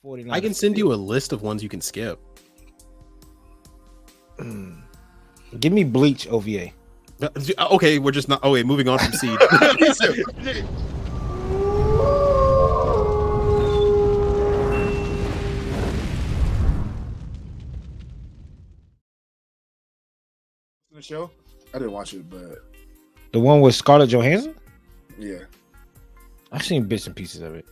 49 I can send you a list of ones you can skip. Give me Bleach OVA. Okay, we're just not. Oh wait, moving on from Seed. The show? I didn't watch it, but The one with Scarlett Johansson? yeah. I've seen bits and pieces of it.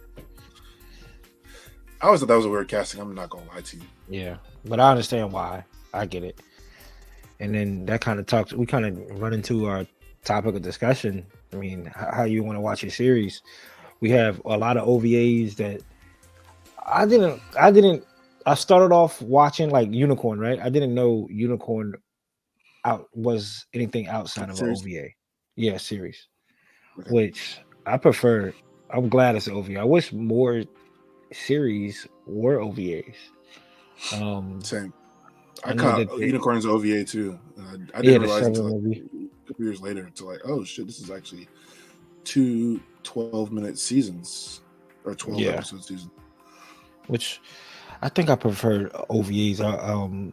I always thought that was a weird casting. I'm not gonna lie to you. Yeah, but I understand why. I get it. And then that kind of talks. We kind of run into our topic of discussion. I mean, how you want to watch your series. We have a lot of OVAs that I didn't. I started off watching like Unicorn, right? I didn't know Unicorn was anything outside of an OVA. Yeah, series. Okay. Which I prefer. I'm glad it's an OVA. I wish more series were OVAs. Same. I I know caught that Unicorn's OVA too. I Yeah, didn't the realize until seven like movie. a couple years later until like, oh shit, this is actually two 12-minute seasons or 12 Yeah. episode seasons. Which I think I prefer OVAs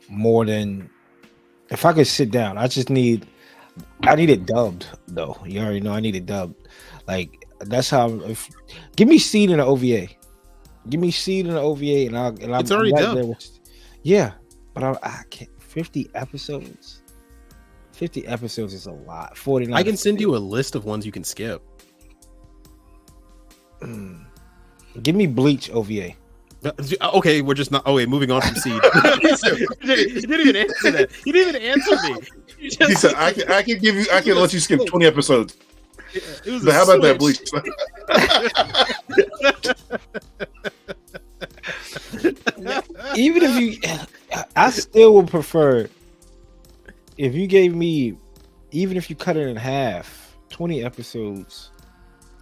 more than if I could sit down. I need it dubbed though. You already know I need it dubbed. Like that's how. Give me Seed in the OVA. Give me Seed in the OVA, and It's already right dubbed. there with- yeah, but I can't. 50 episodes. 50 episodes is a lot. 49. I can send you a list of ones you can skip. Give me Bleach OVA. Okay, we're just not. Oh wait, moving on from Seed. You didn't even answer that. You didn't even answer me. You just- He said, I can let you skip 20 episodes. It was But a how about that switch. Bleach? Even if you, I still would prefer if you gave me, even if you cut it in half, 20 episodes,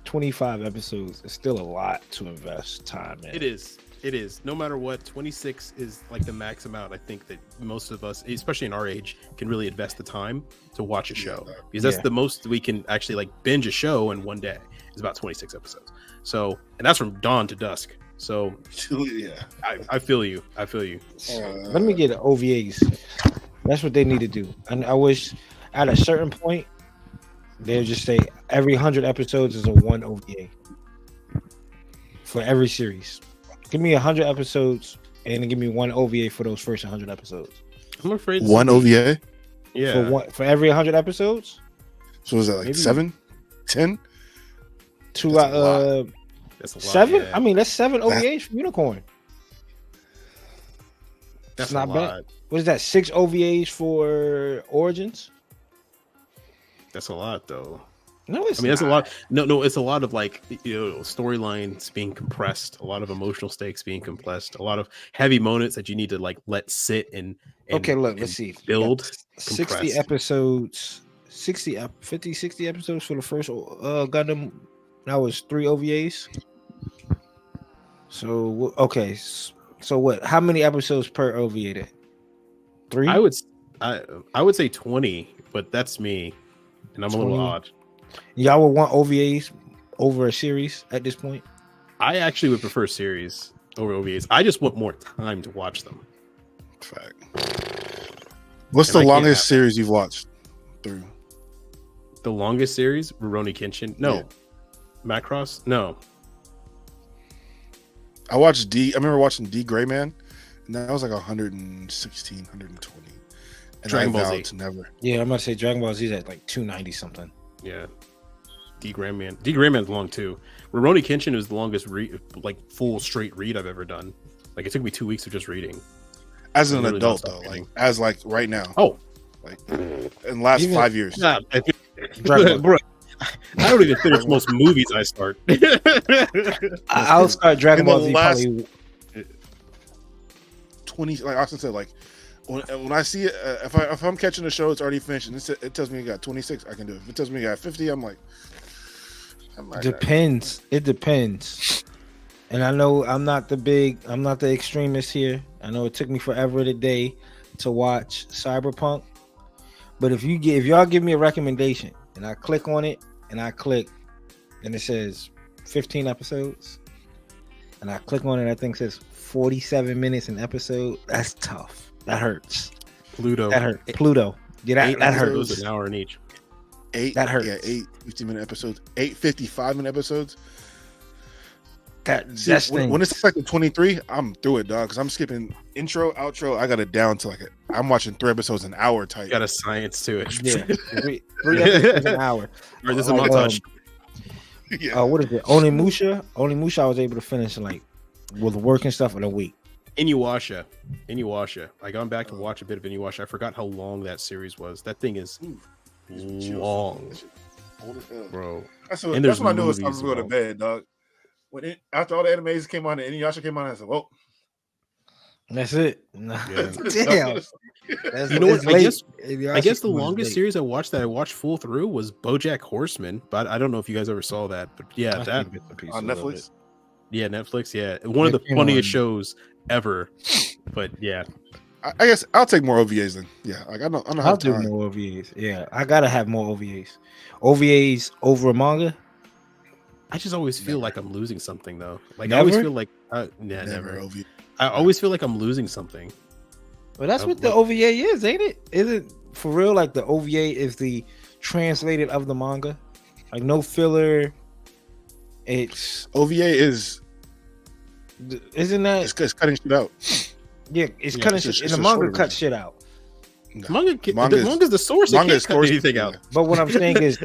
25 episodes, it's still a lot to invest time in. It is. It is. No matter what, 26 is like the max amount. I think that most of us, especially in our age, can really invest the time to watch a show because that's the most we can actually like binge a show in one day. Is about 26 episodes. So, and that's from dawn to dusk. So, Yeah. I feel you. I feel you. Let me get OVAs. That's what they need to do. And I wish at a certain point they'll just say every 100 episodes is a one OVA for every series. Give me 100 episodes and give me one OVA for those first 100 episodes. I'm afraid One OVA? Yeah. For every 100 episodes? So is that like Maybe. 7? 10? To That's a lot. That's a lot. 7? Yeah. I mean, that's 7 OVAs from Unicorn. That's It's not a bad. lot. What is that? 6 OVAs for Origins? That's a lot, though. No, it's I mean, that's a not. lot. No, it's a lot of like, storylines being compressed, a lot of emotional stakes being compressed, a lot of heavy moments that you need to like let sit and Okay, look, and let's see. build. 60 compressed. episodes, 50, 60 episodes for the first Gundam. That was 3 OVAs. So, okay. So what? How many episodes per OVA then? 3? I would say 20, but that's me, and I'm a little 20. odd. Y'all would want OVAs over a series at this point? I actually would prefer series over OVAs. I just want more time to watch them. Fact. What's And the I can't longest have series you've watched through? The longest series, Rurouni Kenshin. No. Yeah. Macross? No. I remember watching D Gray Man, and that was like 116, 120. And Dragon I Ball vowed Z. to never. Yeah, I'm gonna say Dragon Ball Z is at like 290 something. Yeah. D Grandman. D Grandman's long too. Rurouni Kenshin is the longest full straight read I've ever done. Like it took me 2 weeks of just reading. As an Really adult, nonstop though, reading. like as like right now, Oh, like in the last Even- 5 years. nah, Dragon Ball. bro. I don't even finish most movies I start. I'll start Dragon In the Ball Z last- probably. 20, like Austin said, like when I see it, if I'm catching a show, it's already finished, and it tells me it got 26, I can do it. If it tells me it got 50, I'm like, Depends. It depends. And I know I'm not the extremist here. I know it took me forever today to watch Cyberpunk. But if y'all give me a recommendation and I click on it and it says 15 episodes, and I click on it, I think it says 47 minutes an episode. That's tough. That hurts. Pluto. That hurt. Pluto. Yeah, that hurts. An hour in each. That hurts. Yeah, 8 15-minute episodes. 8 55-minute episodes. When it's like the 23, I'm through it, dog. Because I'm skipping intro, outro. I got it down to I'm watching 3 episodes an hour type. You got a science to it. Yeah, 3 episodes an hour. Or this is a montage. Yeah. What is it? Onimusha. I was able to finish with work and stuff in a week. Inuyasha. I gone back to watch a bit of Inuyasha. I forgot how long that series was. That thing is long, bro. That's when I knew it was time to go to bed, dog. After all the animes came on and Inuyasha came on, I said, "Well, that's it." Yeah. Damn. You know what? I guess the longest series I watched full through was BoJack Horseman, but I don't know if you guys ever saw that. But yeah, that on Netflix. Yeah, Netflix. Yeah, one of the funniest shows ever. But yeah, I guess I'll take more OVAs then. Yeah, I'll do more OVAs. Yeah, I gotta have more OVAs. OVAs over a manga. I just always feel like I'm losing something though. Like never? I always feel like never. OVA. I always feel like I'm losing something. Well, that's what the OVA is, ain't it? Is it for real? Like the OVA is the translated of the manga, like no filler. It's OVA is, isn't that? It's cutting shit out. Yeah, it's cutting shit. And the manga cuts shit out. No. Manga's the source. Manga is cut anything out. But what I'm saying is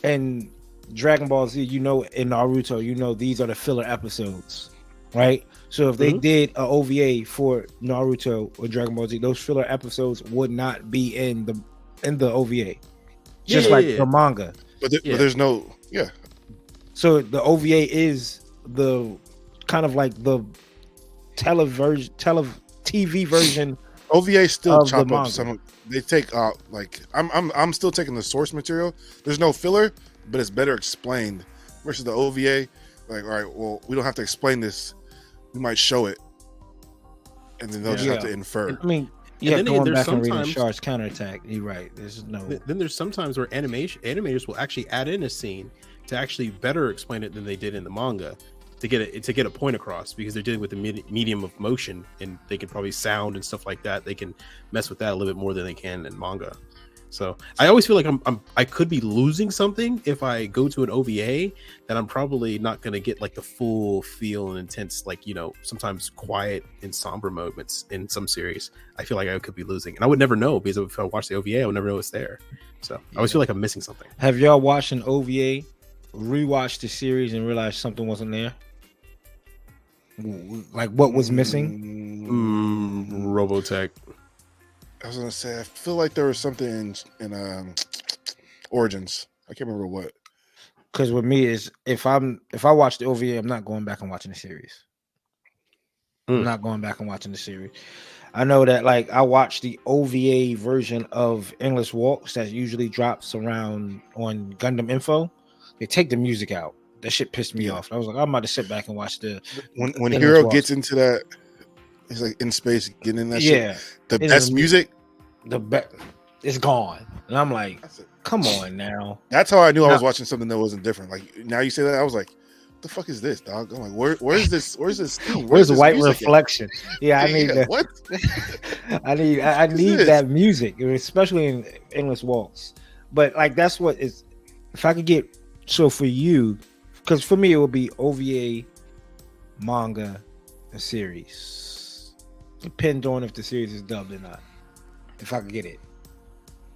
in Dragon Ball Z, in Naruto, these are the filler episodes, right? So if they did an OVA for Naruto or Dragon Ball Z, those filler episodes would not be in the OVA, just like the manga. But there's no So the OVA is the kind of like the TV version. OVA still chop up some. They take I'm still taking the source material. There's no filler, but it's better explained versus the OVA. Like, all right, well, we don't have to explain this. We might show it, and then they'll just have to infer. I mean, going back and reading Shar's counterattack. You're right. There's no. Then there's sometimes where animators will actually add in a scene to actually better explain it than they did in the manga to get a point across, because they're dealing with the medium of motion and they can probably sound and stuff like that. They can mess with that a little bit more than they can in manga. So I always feel like I could be losing something if I go to an OVA that I'm probably not going to get like the full feel and intense, sometimes quiet and somber moments in some series. I feel like I could be losing, and I would never know, because if I watch the OVA, I would never know it's there. So I always feel like I'm missing something. Have y'all watched an OVA, rewatched the series, and realized something wasn't there? Like what was missing? Robotech. I was gonna say, I feel like there was something in Origins. I can't remember what. Because with me is if I watch the OVA, I'm not going back and watching the series. I'm not going back and watching the series. I know that I watch the OVA version of Endless Walks that usually drops around on Gundam Info. They take the music out. That shit pissed me off. I was like, I'm about to sit back and watch when Hero gets into that. He's like in space, getting in that shit. The best music, it's gone, and I'm like, come on now. That's how I knew I was watching something that wasn't different. Like now you say that, I was like, what the fuck is this, dog? I'm like, where's this? Where's this? Where's the white reflection? Yeah, I need that. What? I need that music, especially in Endless Walks. But that's what is. If I could get for you, because for me it would be OVA, manga, and series. Depend on if the series is dubbed or not. If I could get it.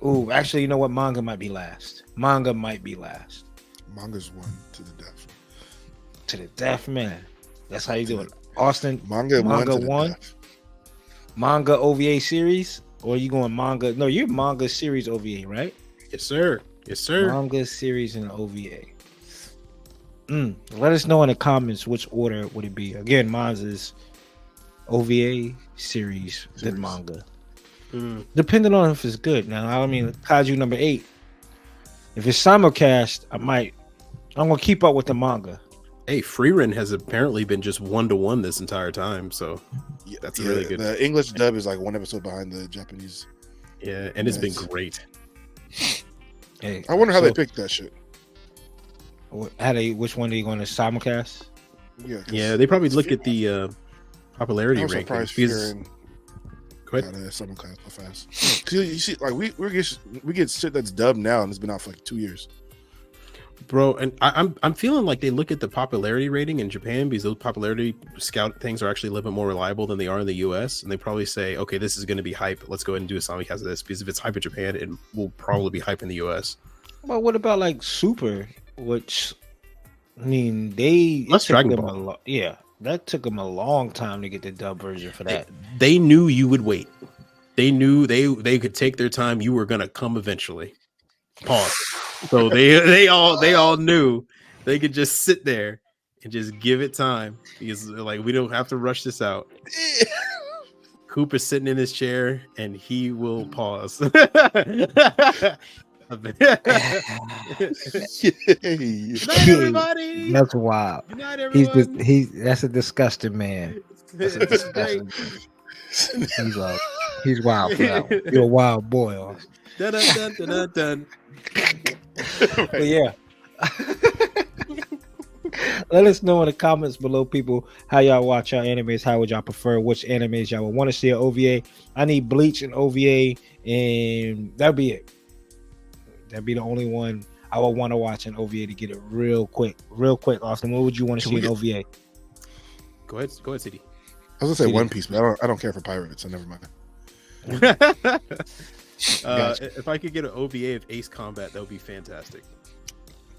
Ooh, actually, you know what? Manga might be last. Manga's one to the death. To the death, man. That's how you do it. Austin, manga one. Manga OVA series, or you going manga? No, you're manga series OVA, right? Yes, sir. Manga series and OVA. Let us know in the comments which order would it be. Again, mine is OVA series than manga. Depending on if it's good. Now, I mean, Kaiju number 8. If it's simulcast, I'm gonna keep up with the manga. Hey, Freerun has apparently been just 1-to-1 this entire time, so that's really good. The English dub is like one episode behind the Japanese. Yeah, and it's been great. Hey, I wonder how they picked that shit. Which one are you going to simulcast? Yeah, they probably look at the popularity rankings. Because someone cut so fast. You see, like we get shit that's dubbed now, and it's been out for like 2 years. Bro, and I'm feeling like they look at the popularity rating in Japan because those popularity scout things are actually a little bit more reliable than they are in the US, and they probably say, okay, this is going to be hype. Let's go ahead and do a simulcast of this because if it's hype in Japan, it will probably be hype in the US. Well, what about like Super, which I mean that's Dragon Ball. That took them a long time to get the dub version for that. They knew you would wait. They knew they could take their time. You were gonna come eventually. Pause. So they all knew they could just sit there and just give it time because like we don't have to rush this out. Cooper's sitting in his chair and he will pause. Good night, everybody. That's wild. Good night, everyone. That's a disgusting man. That's a disgusting man. He's wild for that one. You're a wild boy. Dun, dun, dun, dun, dun. But yeah. Let us know in the comments below, people, how y'all watch our animes. How would y'all prefer? Which animes y'all would want to see an OVA? I need Bleach and OVA, and that'd be it. That'd be the only one I would want to watch an OVA to get it real quick. Austin, what would you want to see in OVA? Go ahead, CD. I was gonna say One Piece, but I don't care for pirates, so never mind. If I could get an OVA of Ace Combat, that would be fantastic.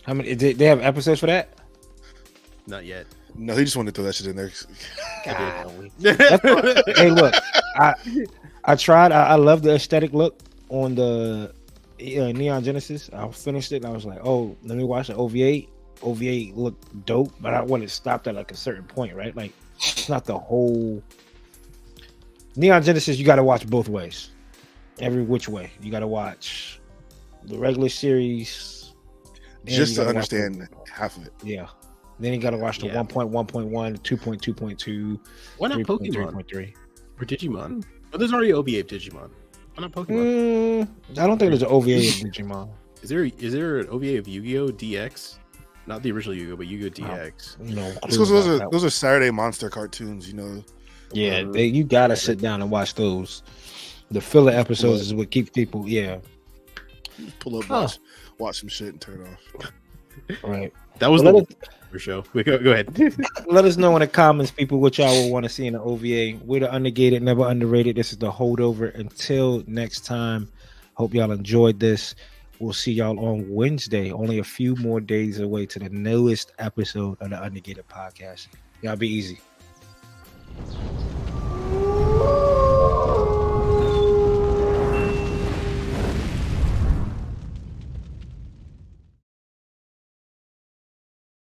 How many? Did they have episodes for that? Not yet. No, he just wanted to throw that shit in there. Hey, look, I tried. I love the aesthetic look on the Neon Genesis. I finished it and I was like, oh, let me watch the OVA. OVA looked dope, but I wanted to stop at like a certain point, right? Like, it's not the whole Neon Genesis. You got to watch both ways, every which way. You got to watch the regular series just to understand half of it. Yeah. Then you got to watch the 1.1.1, 2.2.2. Why not Pokemon? Or Digimon? Oh, there's already OVA of Digimon. Why not Pokemon? I don't think there's an OVA of Digimon. Is there an OVA of Yu-Gi-Oh! DX? Not the original Yu-Gi-Oh, but Yu-Gi-Oh! DX. No, because those are Saturday monster cartoons, you know. Yeah, you gotta sit down and watch those. The filler episodes is what keeps people. Yeah, pull up, watch some shit, and turn it off. Right. That was the show. Go ahead. Let us know in the comments, people, what y'all would want to see in the OVA. We're the Undergated, never underrated. This is the Holdover. Until next time, hope y'all enjoyed this. We'll see y'all on Wednesday. Only a few more days away to the newest episode of the Undergated podcast. Y'all be easy.